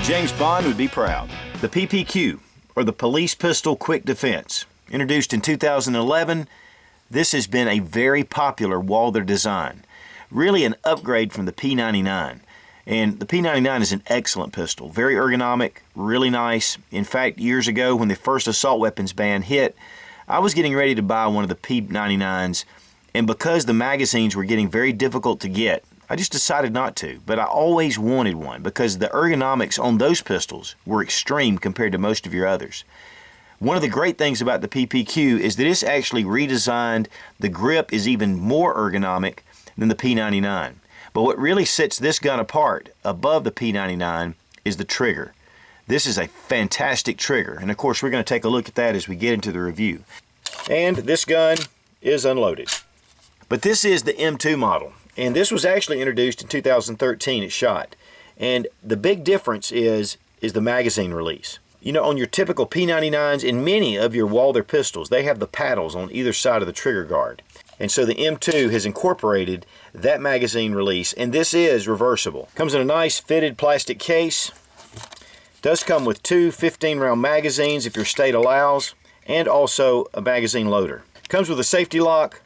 James Bond would be proud. The PPQ, or the Police Pistol Quick Defense. Introduced in 2011, this has been a very popular Walther design. Really an upgrade from the P99. And the P99 is an excellent pistol. Very ergonomic, really nice. In fact, years ago when the first assault weapons ban hit, I was getting ready to buy one of the P99s, and because the magazines were getting very difficult to get, I just decided not to, but I always wanted one because the ergonomics on those pistols were extreme compared to most of your others. One of the great things about the PPQ is that it's actually redesigned. The grip is even more ergonomic than the P99. But what really sets this gun apart above the P99 is the trigger. This is a fantastic trigger, and of course we're going to take a look at that as we get into the review. And this gun is unloaded. But this is the M2 model. And this was actually introduced in 2013 at SHOT. And the big difference is the magazine release. You know, on your typical P99s and many of your Walther pistols, they have the paddles on either side of the trigger guard. And so the M2 has incorporated that magazine release, and this is reversible. Comes in a nice fitted plastic case. Does come with two 15-round magazines if your state allows, and also a magazine loader. Comes with a safety lock.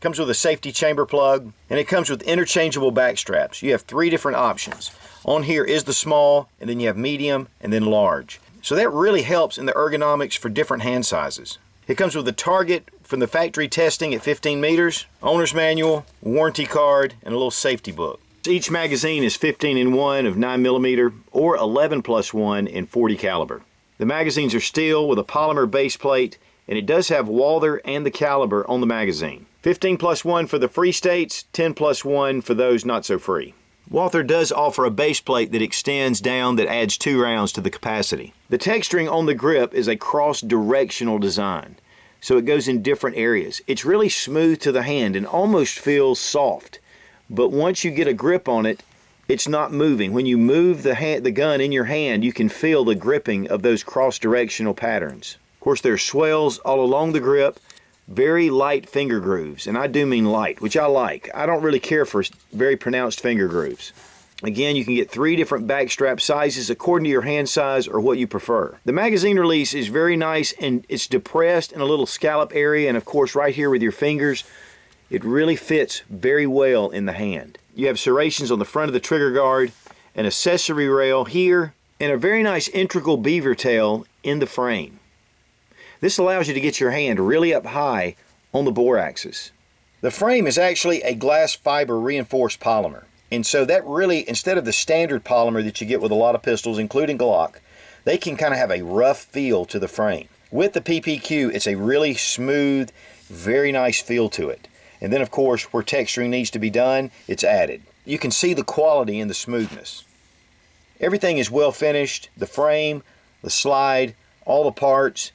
Comes with a safety chamber plug, and it comes with interchangeable back straps. You have three different options. On here is the small, and then you have medium, and then large. So that really helps in the ergonomics for different hand sizes. It comes with a target from the factory testing at 15 meters, owner's manual, warranty card, and a little safety book. Each magazine is 15-in-1 of 9mm or 11+1 in 40 caliber. The magazines are steel with a polymer base plate, and it does have Walther and the caliber on the magazine. 15+1 for the free states, 10+1 for those not so free. Walther does offer a base plate that extends down that adds 2 rounds to the capacity. The texturing on the grip is a cross-directional design, so it goes in different areas. It's really smooth to the hand and almost feels soft, but once you get a grip on it, it's not moving. When you move the gun in your hand, you can feel the gripping of those cross-directional patterns. Of course, there are swells all along the grip. Very light finger grooves, and I do mean light, which I like. I don't really care for very pronounced finger grooves. Again, you can get 3 different back strap sizes according to your hand size or what you prefer. The magazine release is very nice, and it's depressed in a little scallop area, and of course right here with your fingers, it really fits very well in the hand. You have serrations on the front of the trigger guard, an accessory rail here, and a very nice integral beaver tail in the frame. This allows you to get your hand really up high on the bore axis. The frame is actually a glass fiber reinforced polymer. And so that really, instead of the standard polymer that you get with a lot of pistols, including Glock, they can kind of have a rough feel to the frame. With the PPQ, it's a really smooth, very nice feel to it. And then of course, where texturing needs to be done, it's added. You can see the quality in the smoothness. Everything is well finished, the frame, the slide, all the parts.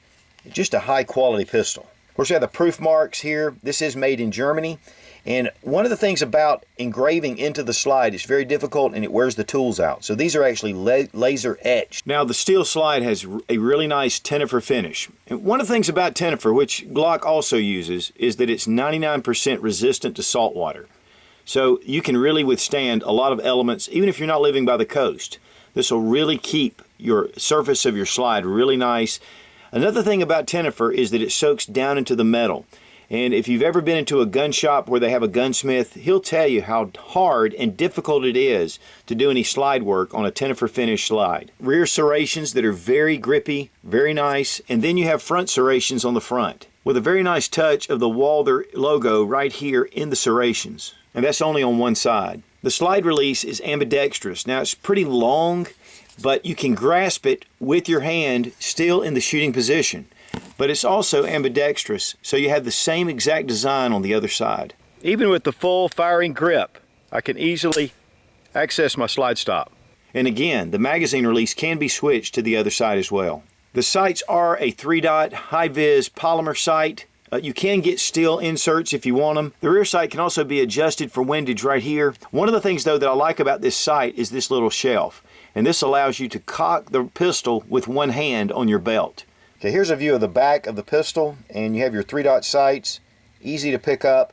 Just a high quality pistol. Of course, we have the proof marks here. This is made in Germany. And one of the things about engraving into the slide is very difficult, and it wears the tools out. So these are actually laser etched. Now the steel slide has a really nice Tenifer finish. And one of the things about Tenifer, which Glock also uses, is that it's 99% resistant to salt water. So you can really withstand a lot of elements, even if you're not living by the coast. This will really keep your surface of your slide really nice. Another thing about Tenifer is that it soaks down into the metal. And if you've ever been into a gun shop where they have a gunsmith, he'll tell you how hard and difficult it is to do any slide work on a Tenifer finish slide. Rear serrations that are very grippy, very nice, and then you have front serrations on the front with a very nice touch of the Walther logo right here in the serrations. And that's only on one side. The slide release is ambidextrous. Now it's pretty long, but you can grasp it with your hand still in the shooting position. But it's also ambidextrous, so you have the same exact design on the other side. Even with the full firing grip, I can easily access my slide stop. And again, the magazine release can be switched to the other side as well. The sights are a 3-dot high-vis polymer sight. You can get steel inserts if you want them. The rear sight can also be adjusted for windage right here. One of the things though that I like about this sight is this little shelf. And this allows you to cock the pistol with one hand on your belt. Okay, here's a view of the back of the pistol, and you have your 3-dot sights, easy to pick up.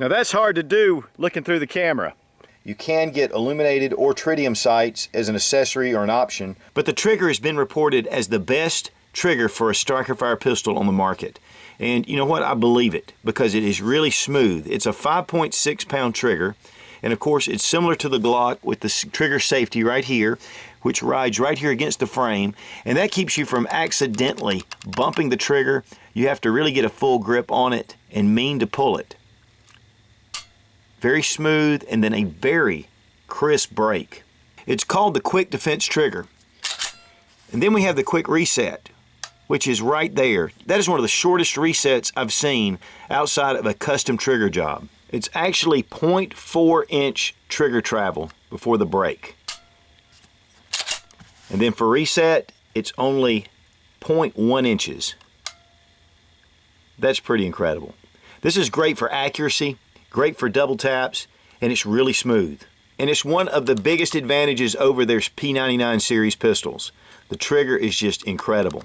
Now that's hard to do looking through the camera. You can get illuminated or tritium sights as an accessory or an option, but the trigger has been reported as the best trigger for a striker fire pistol on the market. And you know what? I believe it, because it is really smooth. It's a 5.6 pound trigger, and of course it's similar to the Glock with the trigger safety right here, which rides right here against the frame, and that keeps you from accidentally bumping the trigger. You have to really get a full grip on it and mean to pull it. Very smooth, and then a very crisp break. It's called the Quick Defense trigger. And then we have the Quick Reset, which is right there. That is one of the shortest resets I've seen outside of a custom trigger job. It's actually 0.4 inch trigger travel before the break. And then for reset, it's only 0.1 inches. That's pretty incredible. This is great for accuracy, great for double taps, and it's really smooth. And it's one of the biggest advantages over their P99 series pistols. The trigger is just incredible.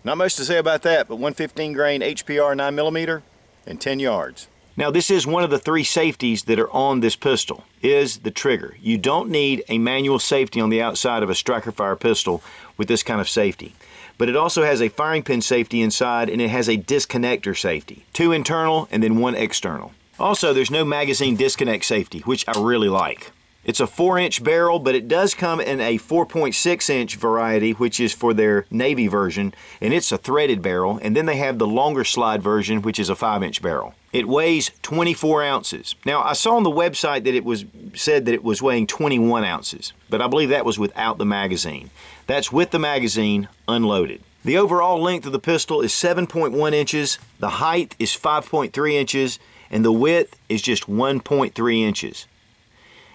Not much to say about that, but 115 grain HPR 9mm and 10 yards. Now this is one of the 3 safeties that are on this pistol, is the trigger. You don't need a manual safety on the outside of a striker fire pistol with this kind of safety. But it also has a firing pin safety inside, and it has a disconnector safety. 2 internal and then 1 external. Also, there's no magazine disconnect safety, which I really like. It's a 4-inch barrel, but it does come in a 4.6-inch variety, which is for their Navy version, and it's a threaded barrel. And then they have the longer slide version, which is a 5-inch barrel. It weighs 24 ounces. Now, I saw on the website that it was said that it was weighing 21 ounces, but I believe that was without the magazine. That's with the magazine unloaded. The overall length of the pistol is 7.1 inches, the height is 5.3 inches, and the width is just 1.3 inches.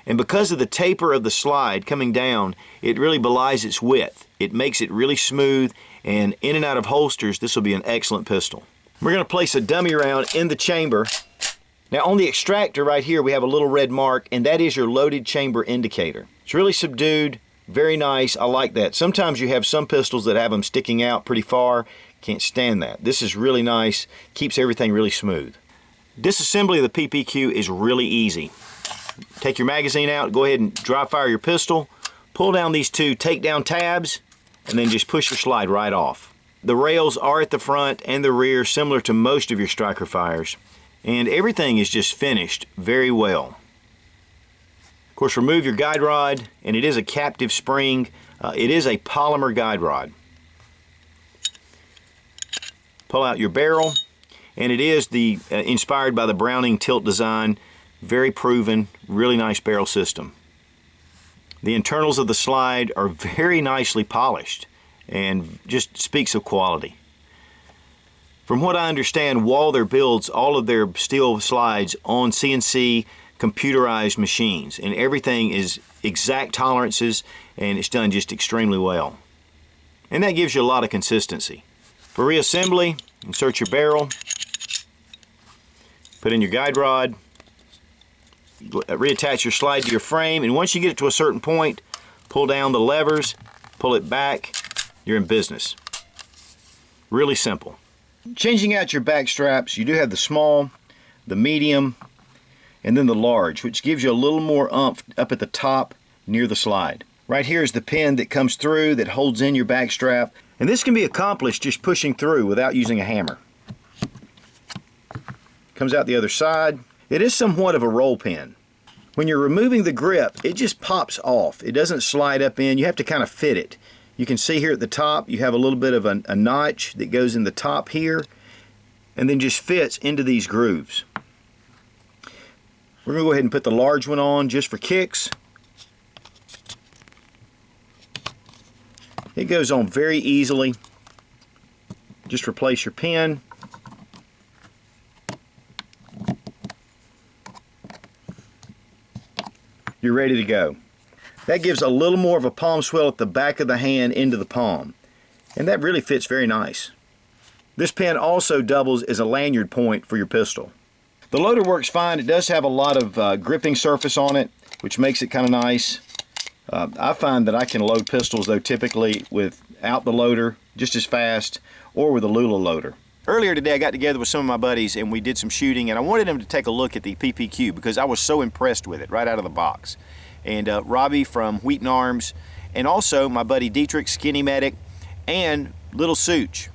And because of the taper of the slide coming down, it really belies its width. It makes it really smooth, and in and out of holsters, this will be an excellent pistol. We're going to place a dummy round in the chamber. Now on the extractor right here, we have a little red mark, and that is your loaded chamber indicator. It's really subdued, very nice. I like that. Sometimes you have some pistols that have them sticking out pretty far. Can't stand that. This is really nice, keeps everything really smooth. Disassembly of the PPQ is really easy. Take your magazine out, go ahead and dry fire your pistol, pull down these 2 takedown tabs, and then just push your slide right off. The rails are at the front and the rear, similar to most of your striker fires, and everything is just finished very well. Of course, remove your guide rod, and it is a captive spring. It is a polymer guide rod. Pull out your barrel, and it is inspired by the Browning tilt design. Very proven, really nice barrel system. The internals of the slide are very nicely polished and just speaks of quality. From what I understand, Walther builds all of their steel slides on CNC computerized machines, and everything is exact tolerances, and it's done just extremely well. And that gives you a lot of consistency. For reassembly, insert your barrel, put in your guide rod, reattach your slide to your frame, and once you get it to a certain point, pull down the levers, pull it back, you're in business. Really simple. Changing out your back straps, you do have the small, the medium, and then the large, which gives you a little more oomph up at the top near the slide. Right here is the pin that comes through that holds in your back strap, and this can be accomplished just pushing through without using a hammer. Comes out the other side. It is somewhat of a roll pin. When you're removing the grip, it just pops off. It doesn't slide up in. You have to kind of fit it. You can see here at the top, you have a little bit of a notch that goes in the top here, and then just fits into these grooves. We're going to go ahead and put the large one on just for kicks. It goes on very easily. Just replace your pin. You're ready to go. That gives a little more of a palm swell at the back of the hand into the palm. And that really fits very nice. This pin also doubles as a lanyard point for your pistol. The loader works fine. It does have a lot of gripping surface on it, which makes it kind of nice. I find that I can load pistols, though, typically without the loader just as fast, or with a Lula loader. Earlier today I got together with some of my buddies and we did some shooting, and I wanted them to take a look at the PPQ because I was so impressed with it right out of the box. And Robbie from Wheaton Arms, and also my buddy Dietrich, Skinny Medic, and Little Such.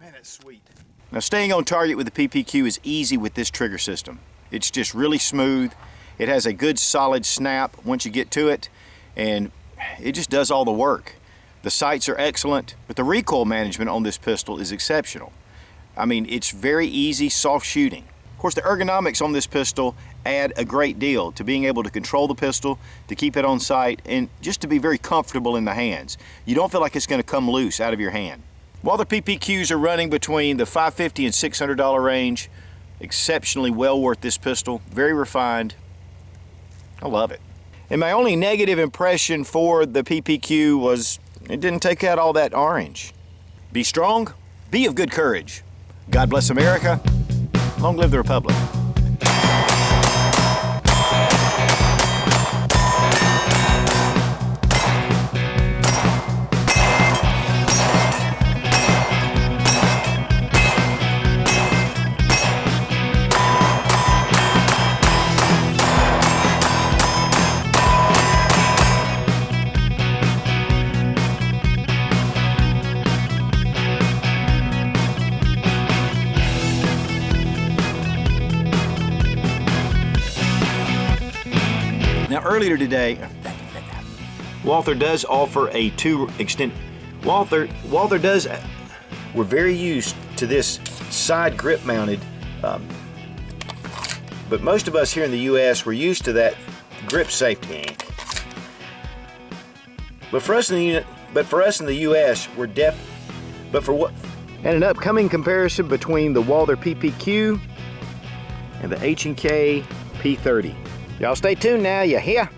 Man, that's sweet. Now, staying on target with the PPQ is easy with this trigger system. It's just really smooth. It has a good solid snap once you get to it, and it just does all the work. The sights are excellent, but the recoil management on this pistol is exceptional. I mean, it's very easy, soft shooting. Of course, the ergonomics on this pistol add a great deal to being able to control the pistol, to keep it on sight, and just to be very comfortable in the hands. You don't feel like it's going to come loose out of your hand. Walther PPQs are running between the $550 and $600 range. Exceptionally well worth this pistol. Very refined. I love it. And my only negative impression for the PPQ was it didn't take out all that orange. Be strong, be of good courage. God bless America. Long live the Republic. Now, earlier today, Walther does offer a Walther does, we're very used to this side grip mounted, but most of us here in the US, we're used to that grip safety. But for us in the US, and an upcoming comparison between the Walther PPQ and the H&K P30. Y'all stay tuned now, you hear?